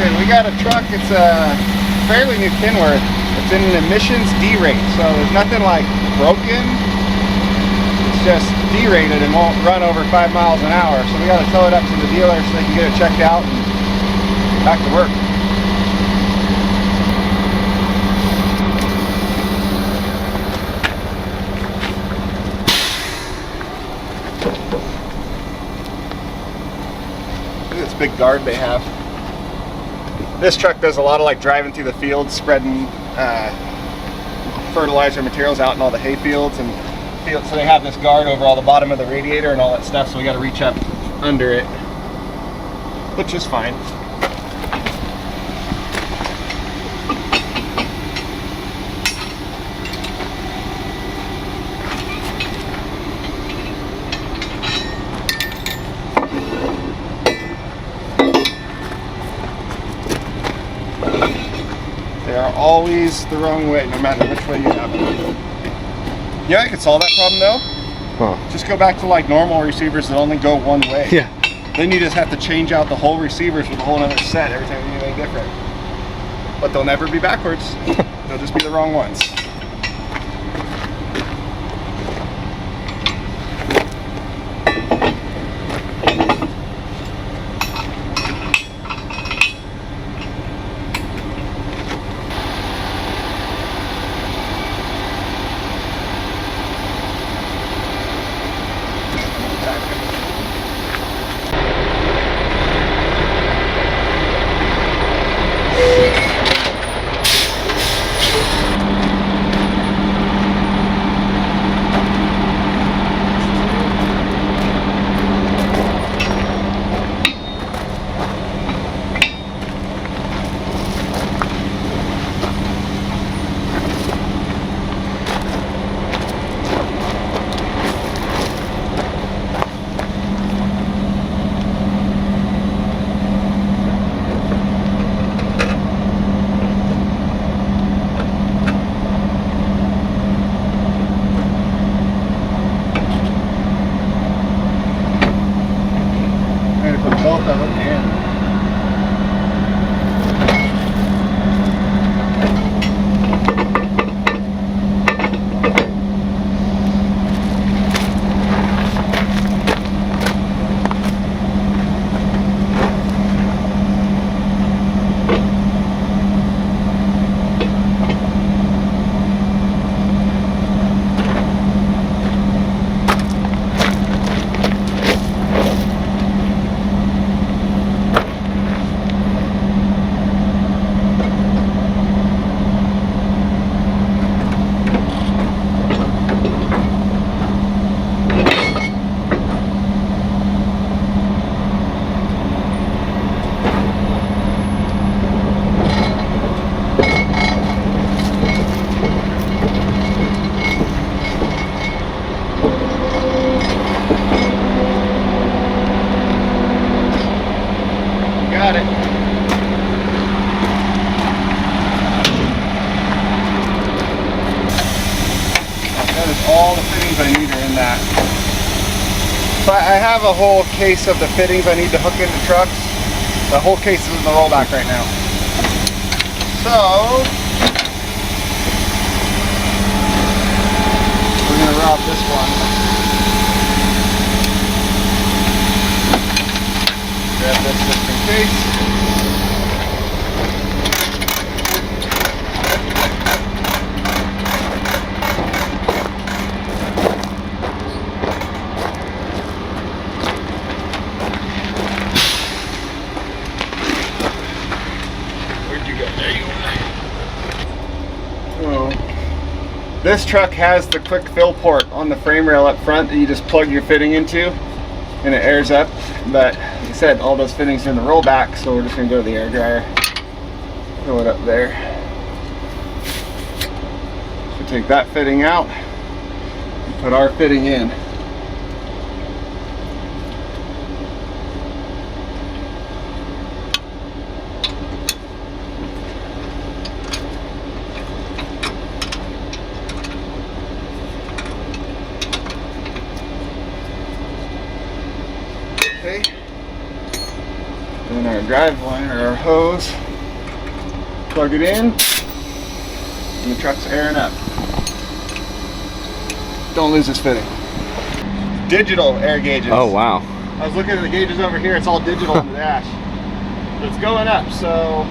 Okay, we got a truck. It's a fairly new Kenworth. It's in an emissions D-rate, so there's nothing like broken. It's just D-rated and won't run over 5 miles an hour. So we got to tow it up to the dealer so they can get it checked out and get back to work. Look at this big guard they have. This truck does a lot of like driving through the fields, spreading fertilizer materials out in all the hay fields and fields. So they have this guard over all the bottom of the radiator and all that stuff. So we got to reach up under it, which is fine. They are always the wrong way, no matter which way you have them. Yeah, I could solve that problem though. Huh. Just go back to like normal receivers that only go one way. Yeah. Then you just have to change out the whole receivers with a whole other set every time you do anything different. But they'll never be backwards. They'll just be the wrong ones. Both of them in. Got it. That is all the fittings I need are in that. So I have a whole case of the fittings I need to hook into trucks. The whole case is in the rollback right now. So we're gonna route this one. Grab this just in case. Where'd you go? There you are. So, this truck has the quick fill port on the frame rail up front that you just plug your fitting into and it airs up. But like I said, all those fittings are in the rollback, so we're just going to go to the air dryer, throw it up there. So take that fitting out and put our fitting in. Okay. Then our drive line or our hose, plug it in, and the truck's airing up. Don't lose this fitting. Digital air gauges. Oh wow. I was looking at the gauges over here, it's all digital on the dash. But it's going up, so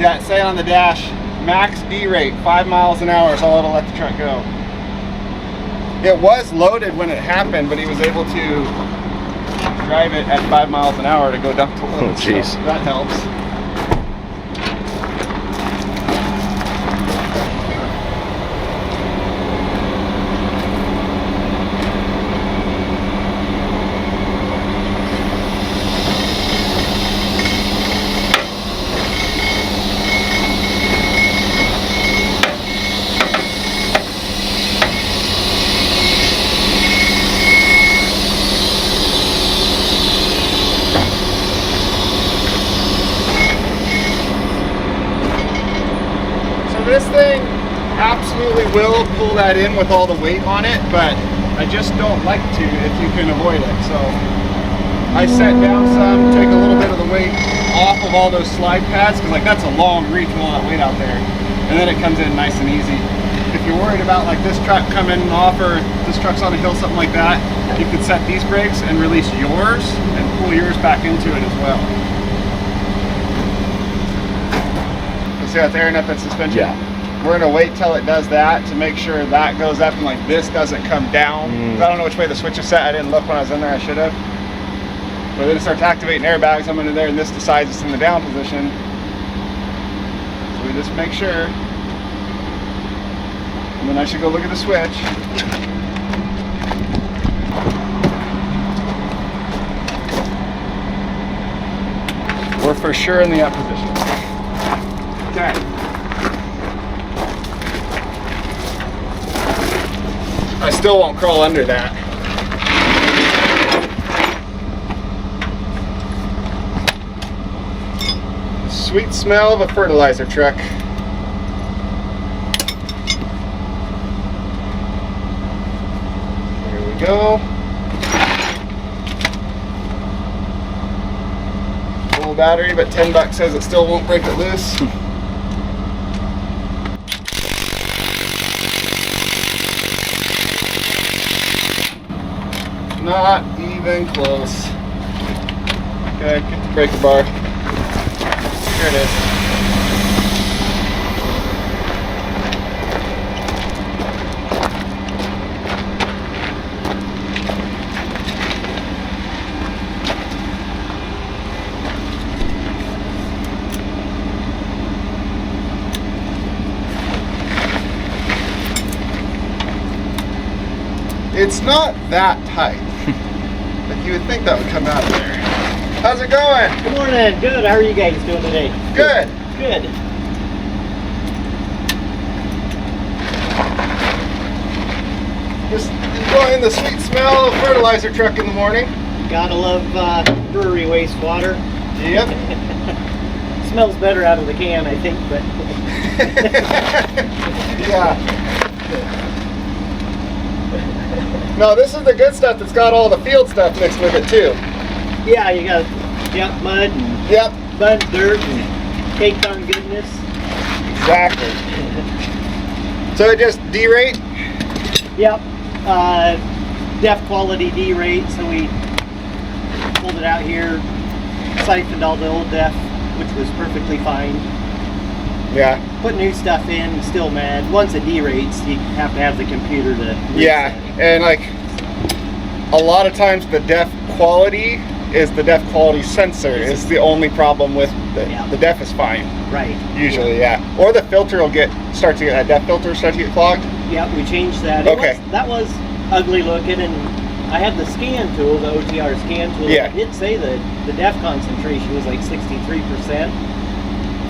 yeah, it's saying on the dash, max D rate, 5 miles an hour is all it'll let the truck go. It was loaded when it happened, but he was able to drive it at 5 miles an hour to go dump the load. Oh jeez. So that helps. This thing absolutely will pull that in with all the weight on it, but I just don't like to if you can avoid it. So I set down some, take a little bit of the weight off of all those slide pads, because like that's a long reach with all that weight out there, and then it comes in nice and easy. If you're worried about like this truck coming off, or this truck's on a hill, something like that, you could set these brakes and release yours and pull yours back into it as well. See how it's airing up that suspension? Yeah. We're gonna wait till it does that to make sure that goes up and like this doesn't come down. I don't know which way the switch is set. I didn't look when I was in there, I should have. But then it starts activating airbags. I'm under there and this decides it's in the down position. So we just make sure. And then I should go look at the switch. We're for sure in the up position. Okay. I still won't crawl under that. Sweet smell of a fertilizer truck. There we go. Full battery, but $10 says it still won't break it loose. Not even close. Okay, get the breaker bar. Here it is. It's not that tight. Like you would think that would come out of there. How's it going? Good morning. Good. How are you guys doing today? Good. Good. Just enjoying the sweet smell of fertilizer truck in the morning. Gotta love brewery wastewater. Yep. Smells better out of the can, I think, but yeah. No, this is the good stuff that's got all the field stuff mixed with it too. yeah, you got mud and mud, dirt and caked on goodness. Exactly. So it just derate? Yep. Def quality derate, so we pulled it out here, siphoned all the old def, which was perfectly fine. Yeah. Put new stuff in, still mad. Once it derates, you have to have the computer to reset. Yeah, and like a lot of times the def quality is the def quality sensor is the only problem with the def is fine. Right. Usually, yeah. Or the filter will start to get that def filter start to get clogged. Yeah, we changed that. Okay. That was ugly looking, and I had the scan tool, the OTR scan tool. Yeah. It did say that the def concentration was like 63%.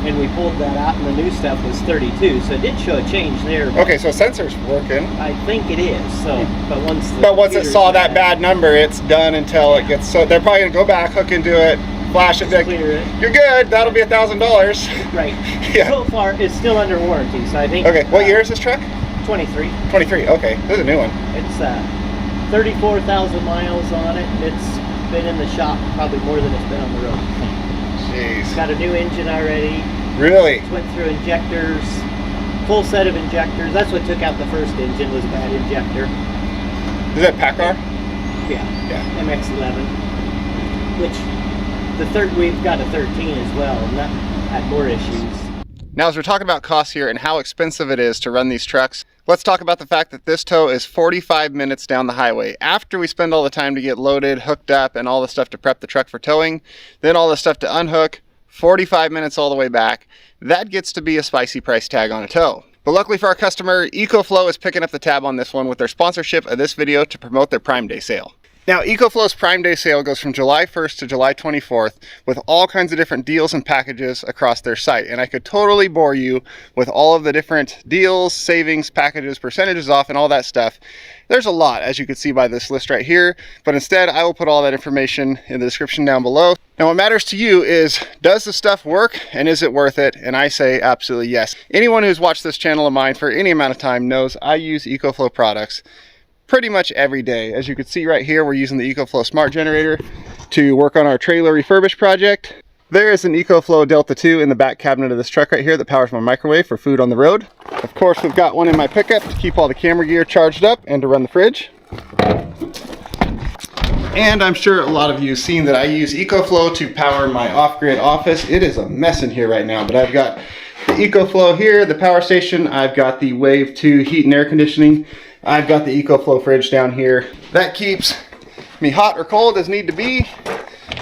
And we pulled that out, and the new stuff was 32, so it did show a change there. Okay, so sensor's working. I think it is. So, but once it saw that bad number, it's done until it gets. So they're probably gonna go back, hook into it, flash it, like, clear it. You're good. That'll be $1,000. Right. Yeah. So far, it's still under warranty, so I think. Okay. What year is this truck? 23. 23. Okay, this is a new one. It's 34,000 miles on it. It's been in the shop probably more than it's been on the road. Jeez. It's got a new engine already. Really? It went through injectors, full set of injectors. That's what took out the first engine, was a bad injector. Is that PACCAR? Yeah. MX-11. Which we've got a 13 as well, and that had more issues. Now, as we're talking about costs here and how expensive it is to run these trucks, let's talk about the fact that this tow is 45 minutes down the highway. After we spend all the time to get loaded, hooked up, and all the stuff to prep the truck for towing, then all the stuff to unhook, 45 minutes all the way back. That gets to be a spicy price tag on a tow. But luckily for our customer, EcoFlow is picking up the tab on this one with their sponsorship of this video to promote their Prime Day sale. Now, EcoFlow's Prime Day sale goes from July 1st to July 24th with all kinds of different deals and packages across their site. And I could totally bore you with all of the different deals, savings, packages, percentages off, and all that stuff. There's a lot, as you can see by this list right here, but instead I will put all that information in the description down below. Now, what matters to you is, does the stuff work and is it worth it? And I say absolutely yes. Anyone who's watched this channel of mine for any amount of time knows I use EcoFlow products pretty much every day. As you can see right here, we're using the EcoFlow Smart Generator to work on our trailer refurbish project. There is an EcoFlow Delta 2 in the back cabinet of this truck right here that powers my microwave for food on the road. Of course, we've got one in my pickup to keep all the camera gear charged up and to run the fridge. And I'm sure a lot of you have seen that I use EcoFlow to power my off-grid office. It is a mess in here right now, but I've got the EcoFlow here, the power station. I've got the Wave 2 heat and air conditioning. I've got the EcoFlow fridge down here. That keeps me hot or cold as need to be,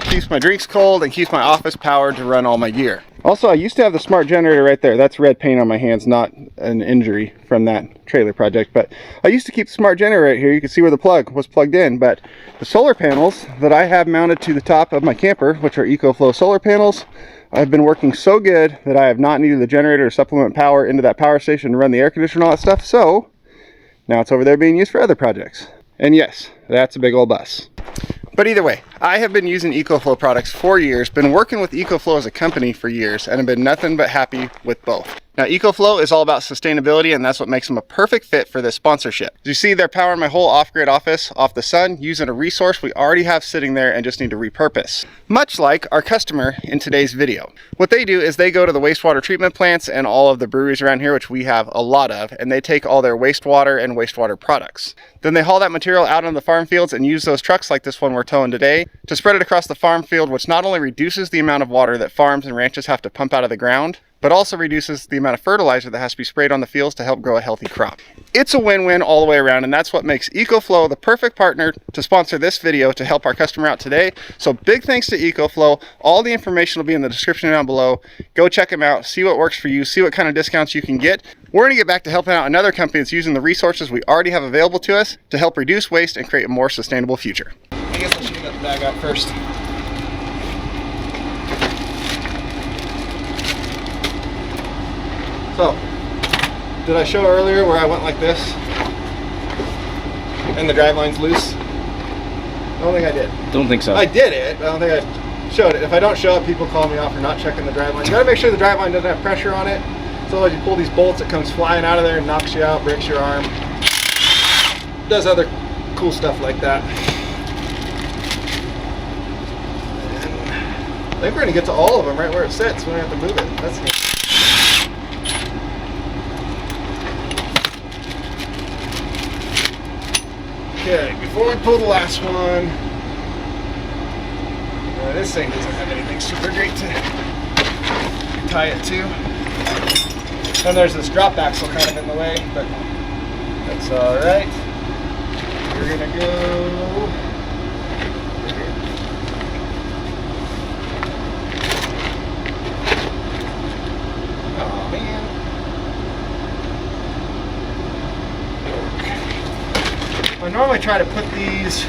keeps my drinks cold, and keeps my office powered to run all my gear. Also, I used to have the Smart Generator right there. That's red paint on my hands, not an injury from that trailer project. But I used to keep the Smart Generator right here. You can see where the plug was plugged in. But the solar panels that I have mounted to the top of my camper, which are EcoFlow solar panels, I've been working so good that I have not needed the generator to supplement power into that power station to run the air conditioner and all that stuff. So now it's over there being used for other projects. And yes, that's a big old bus. But either way, I have been using EcoFlow products for years, been working with EcoFlow as a company for years, and have been nothing but happy with both. Now, EcoFlow is all about sustainability, and that's what makes them a perfect fit for this sponsorship. As you see, they're powering my whole off-grid office off the sun, using a resource we already have sitting there and just need to repurpose. Much like our customer in today's video. What they do is they go to the wastewater treatment plants and all of the breweries around here, which we have a lot of, and they take all their wastewater and wastewater products. Then they haul that material out on the farm fields and use those trucks like this one we're towing today to spread it across the farm field, which not only reduces the amount of water that farms and ranches have to pump out of the ground, but also reduces the amount of fertilizer that has to be sprayed on the fields to help grow a healthy crop. It's a win-win all the way around, and that's what makes EcoFlow the perfect partner to sponsor this video to help our customer out today. So big thanks to EcoFlow. All the information will be in the description down below. Go check them out, see what works for you, see what kind of discounts you can get. We're gonna get back to helping out another company that's using the resources we already have available to us to help reduce waste and create a more sustainable future. I guess I should get the bag out first. So, did I show earlier where I went like this and the driveline's loose? I don't think I did. Don't think so. I did it, but I don't think I showed it. If I don't show it, people call me out for not checking the driveline. You gotta make sure the driveline doesn't have pressure on it. So otherwise you pull these bolts, it comes flying out of there and knocks you out, breaks your arm. Does other cool stuff like that. And I think we're gonna get to all of them right where it sits. We don't have to move it. That's neat. Okay, before we pull the last one, this thing doesn't have anything super great to tie it to. And there's this drop axle kind of in the way, but that's all right. We're gonna go right here. Oh man. I normally try to put these.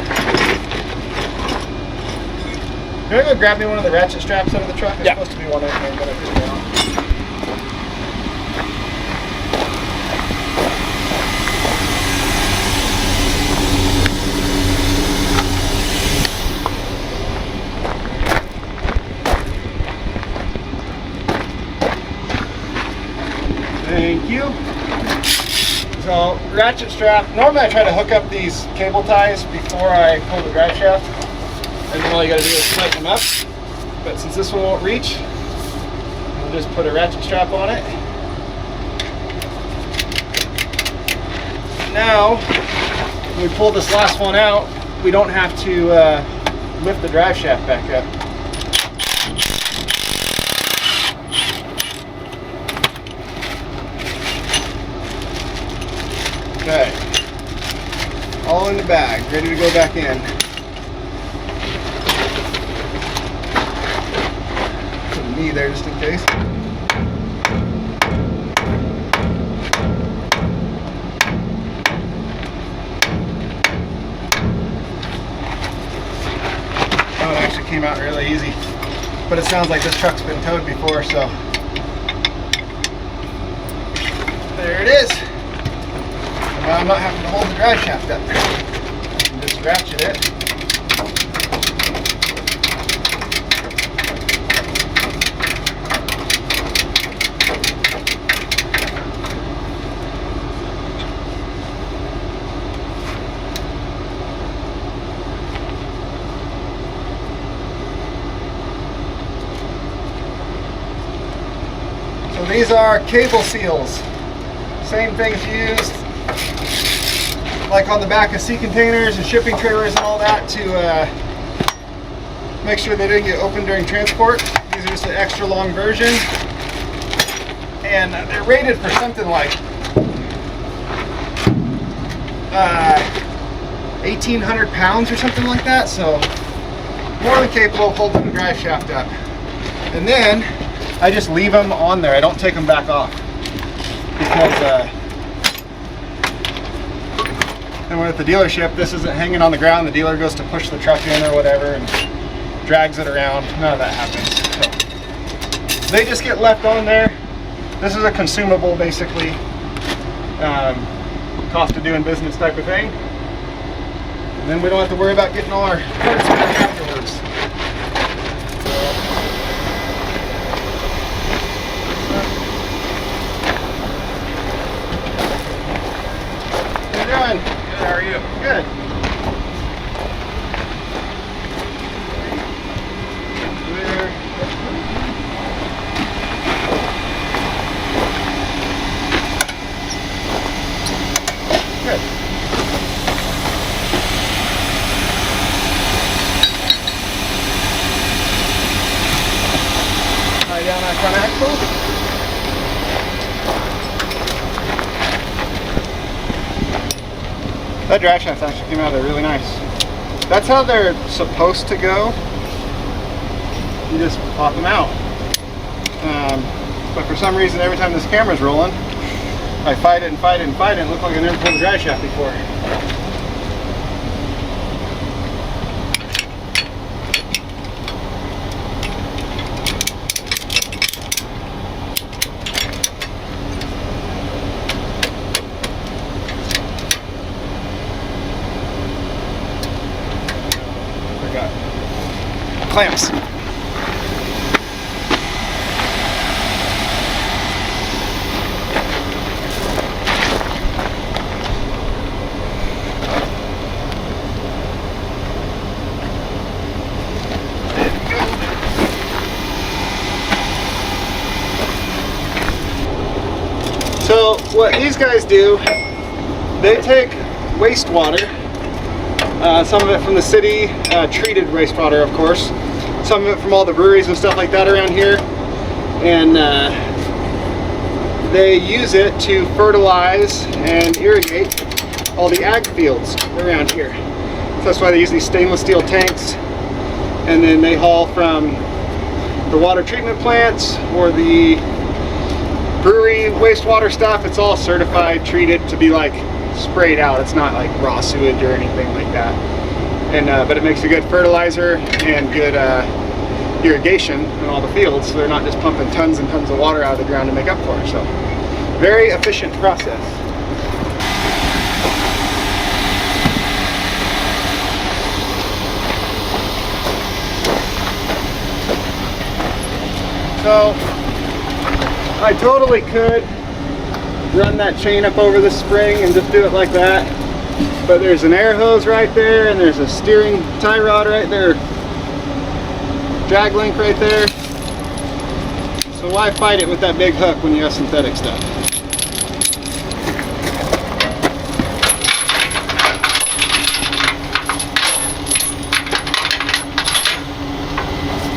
Can I go grab me one of the ratchet straps out of the truck? There's supposed to be one in there, but I put it down. Thank you. So ratchet strap. Normally I try to hook up these cable ties before I pull the drive shaft, and then all you gotta do is tighten them up. But since this one won't reach, we'll just put a ratchet strap on it. Now, when we pull this last one out, we don't have to lift the drive shaft back up. Okay, all in the bag, ready to go back in. Put a knee there just in case. Oh, it actually came out really easy, but it sounds like this truck's been towed before, so there it is. Now I'm not having to hold the drive shaft up. And just ratchet it. So these are cable seals. Same things used like on the back of sea containers and shipping trailers and all that to make sure they didn't get opened during transport. These are just an extra long version, and they're rated for something like 1,800 pounds or something like that, so more than capable of holding the drive shaft up. And then I just leave them on there. I don't take them back off because and when at the dealership, this isn't hanging on the ground. The dealer goes to push the truck in or whatever and drags it around. None of that happens. So they just get left on there. This is a consumable, basically. Cost of doing business type of thing. And then we don't have to worry about getting all our parts back afterwards. How you doing? How are you? Good. Good. Tie down our front axle. That drive shaft actually came out really nice. That's how they're supposed to go. You just pop them out. But for some reason, every time this camera's rolling, I fight it and fight it and fight it, and it looks like I never pulled the drive shaft before. Clamps. So what these guys do, they take wastewater, some of it from the city, treated wastewater of course, some of it from all the breweries and stuff like that around here, and they use it to fertilize and irrigate all the ag fields around here. So that's why they use these stainless steel tanks, and then they haul from the water treatment plants or the brewery wastewater stuff. It's all certified, treated to be like sprayed out. It's not like raw sewage or anything like that. And but it makes a good fertilizer and good irrigation in all the fields, so they're not just pumping tons and tons of water out of the ground to make up for it. So very efficient process. So I totally could run that chain up over the spring and just do it like that. But there's an air hose right there, and there's a steering tie rod right there, drag link right there. So why fight it with that big hook when you have synthetic stuff?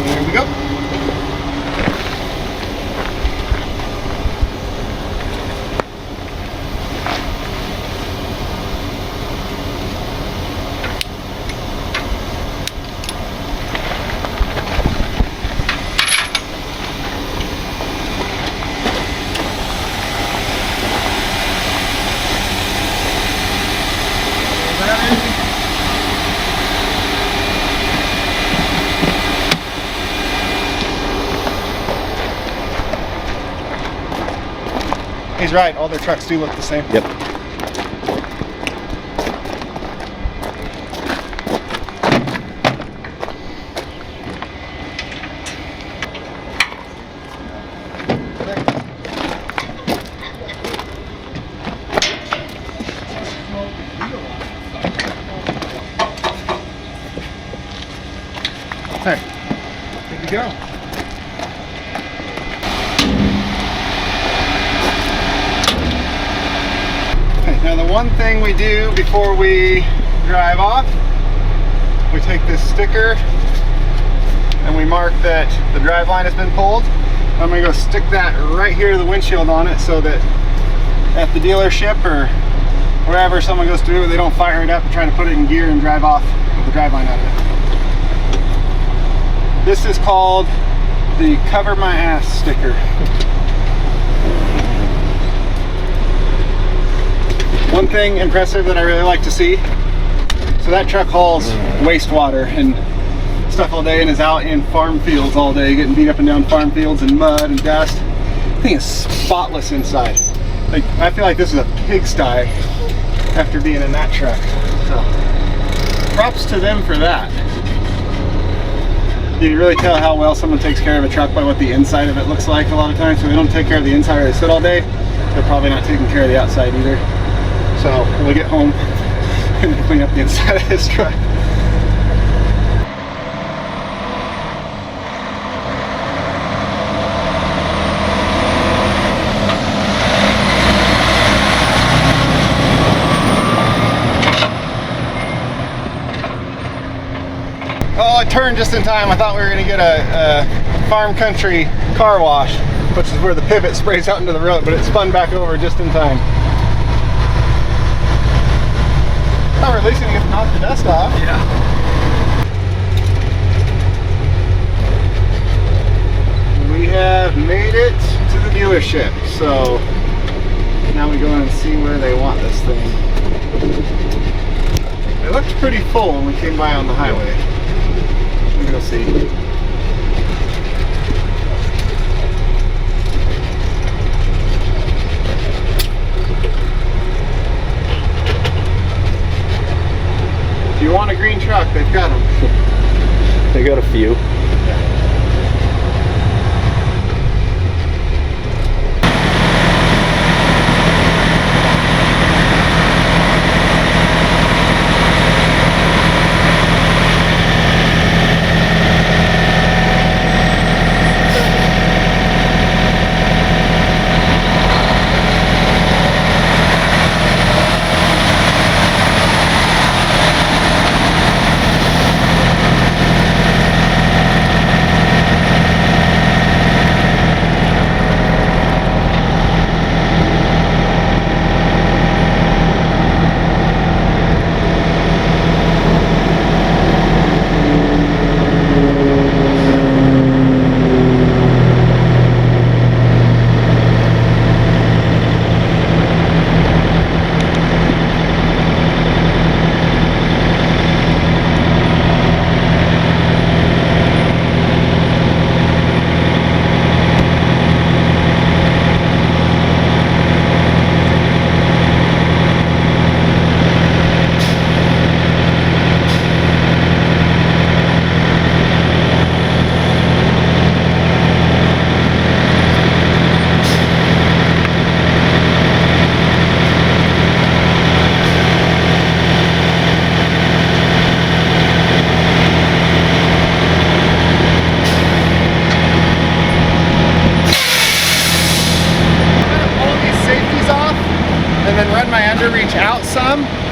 There we go. He's right, all their trucks do look the same. Yep. Hey, good to go. Now the one thing we do before we drive off, we take this sticker and we mark that the drive line has been pulled. I'm gonna go stick that right here to the windshield on it so that at the dealership or wherever someone goes through, they don't fire it up and try to put it in gear and drive off with the drive line out of it. This is called the cover my ass sticker. One thing impressive that I really like to see, so that truck hauls wastewater and stuff all day and is out in farm fields all day, getting beat up and down farm fields and mud and dust. The thing is spotless inside. Like, I feel like this is a pigsty after being in that truck. So, props to them for that. You can really tell how well someone takes care of a truck by what the inside of it looks like a lot of times. So they don't take care of the inside or they sit all day, they're probably not taking care of the outside either. So when we get home, I'm going to clean up the inside of this truck. Oh, I turned just in time. I thought we were going to get a farm country car wash, which is where the pivot sprays out into the road, but it spun back over just in time. Oh, or at least we get to knock the dust off. Yeah. We have made it to the dealership, so now we go in and see where they want this thing. It looked pretty full when we came by on the highway. Let me go see. If you want a green truck, they've got them. They got a few.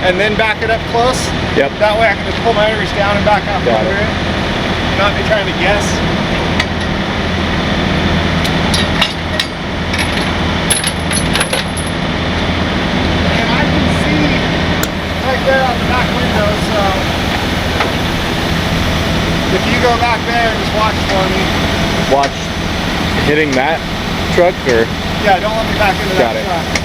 and then back it up close. Yep. That way I can just pull my arteries down and back out Got under it. it. Not be trying to guess. And I can see right there out the back window, so if you go back there and just watch for me. Watch hitting that truck, or? Yeah, don't let me back into that Got it. truck.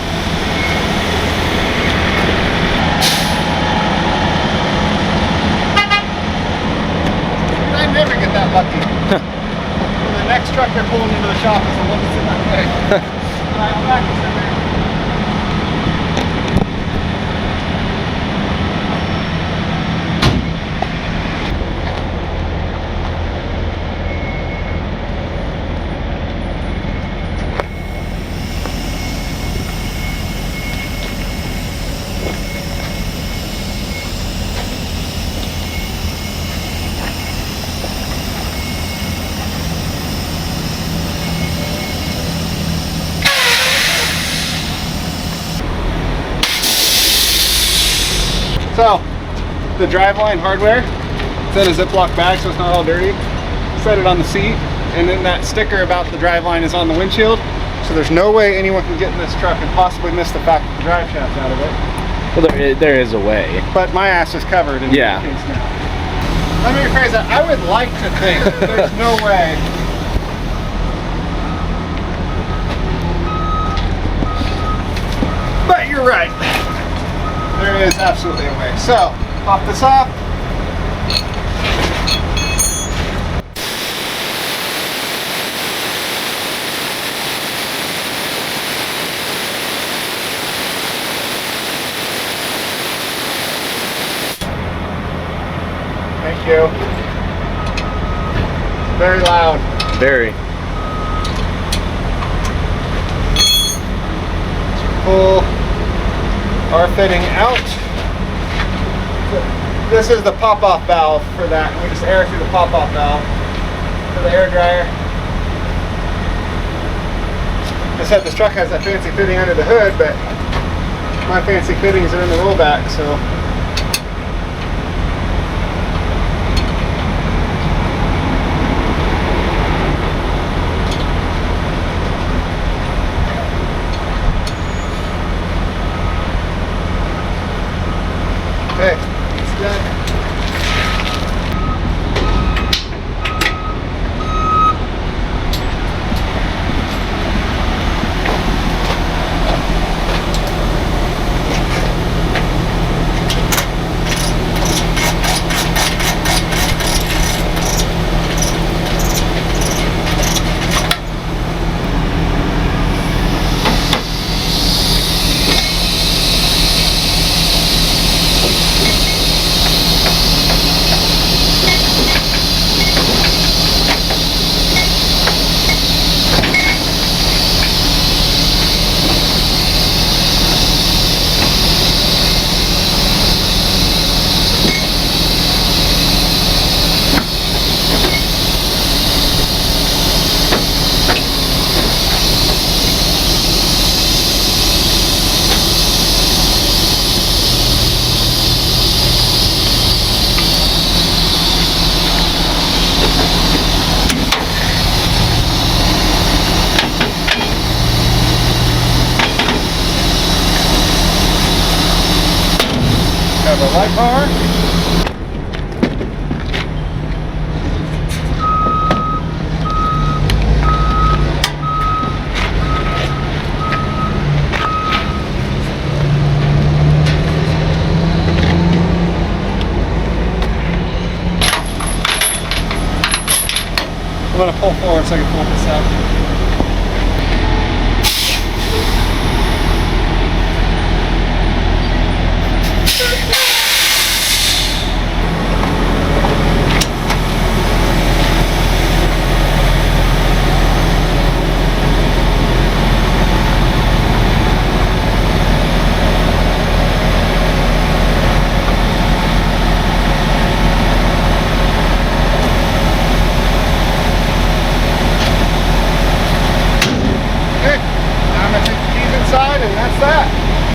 I never get that lucky. The next truck they're pulling into the shop is the one that's in that way. Alright, I'm back in there. So, the driveline hardware, it's in a Ziploc bag so it's not all dirty. Set it on the seat, and then that sticker about the driveline is on the windshield. So there's no way anyone can get in this truck and possibly miss the fact that the drive shaft's out of it. Well, there is a way. But my ass is covered in Yeah. case now. Let me rephrase that. I would like to think that there's no way. But you're right. There is absolutely a way. So, pop this off. Thank you. Very loud. Very. Pull our fitting out. This is the pop-off valve for that. We just air through the pop-off valve for the air dryer. I said this truck has that fancy fitting under the hood, but my fancy fittings are in the rollback, so. Okay, it's done. Have a light bar. I'm going to pull forward so I can pull this out. Okay, now I'm going to take the keys inside, and that's that.